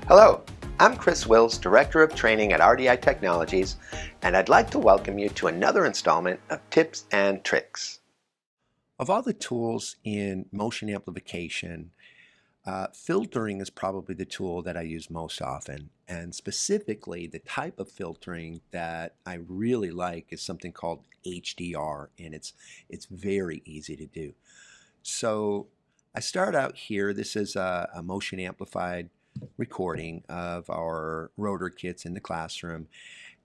Hello, I'm Chris Wills, Director of Training at RDI Technologies, and I'd like to welcome you to another installment of Tips and Tricks. Of all the tools in motion amplification, filtering is probably the tool that I use most often, and specifically the type of filtering that I really like is something called HDR, and it's very easy to do. So I start out here. This is a motion amplified recording of our rotor kits in the classroom,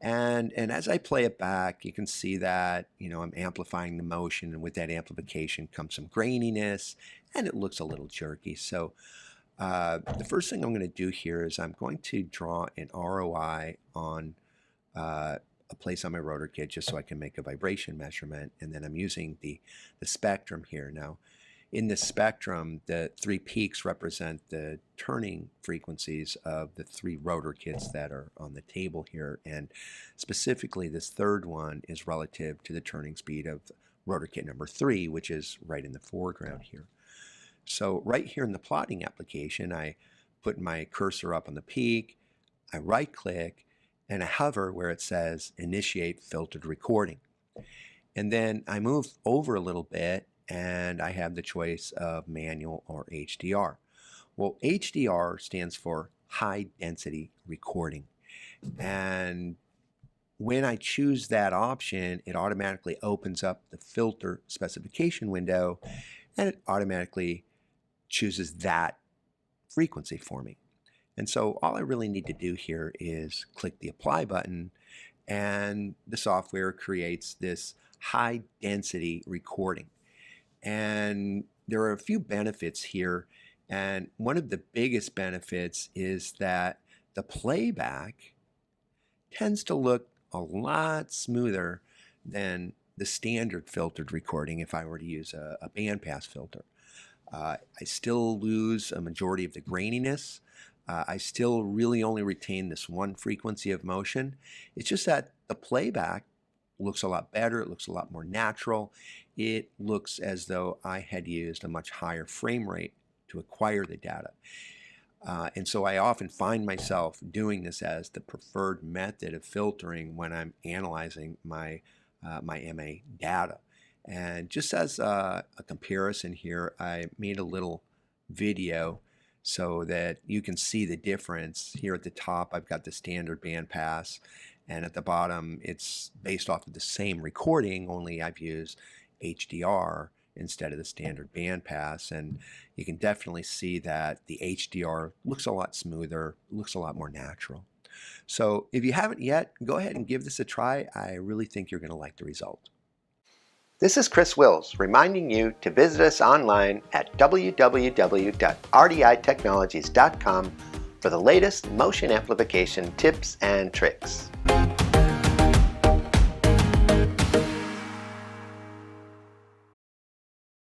and as I play it back, you can see that I'm amplifying the motion, and with that amplification comes some graininess, and it looks a little jerky. So the first thing I'm going to do here is I'm going to draw an ROI on a place on my rotor kit just so I can make a vibration measurement, and then I'm using the spectrum here. Now in this spectrum, the three peaks represent the turning frequencies of the three rotor kits that are on the table here, and specifically this third one is relative to the turning speed of rotor kit number 3, which is right in the foreground here. So right here in the plotting application, I put my cursor up on the peak, I right click, and I hover where it says Initiate Filtered Recording. And then I move over a little bit, and I have the choice of manual or HDR. Well, HDR stands for High Density Recording. And when I choose that option, it automatically opens up the filter specification window, and it automatically chooses that frequency for me. And so all I really need to do here is click the Apply button, and the software creates this high density recording. And there are a few benefits here, and one of the biggest benefits is that the playback tends to look a lot smoother than the standard filtered recording if I were to use a bandpass filter. I still lose a majority of the graininess. I still really only retain this one frequency of motion. It's just that the playback looks a lot better. It looks a lot more natural. It looks as though I had used a much higher frame rate to acquire the data. And so I often find myself doing this as the preferred method of filtering when I'm analyzing my MA data. And just as a comparison here, I made a little video so that you can see the difference. Here at the top, I've got the standard bandpass, and at the bottom, it's based off of the same recording, only I've used HDR instead of the standard bandpass. And you can definitely see that the HDR looks a lot smoother, looks a lot more natural. So if you haven't yet, go ahead and give this a try. I really think you're going to like the result. This is Chris Wills reminding you to visit us online at www.rditechnologies.com for the latest motion amplification tips and tricks.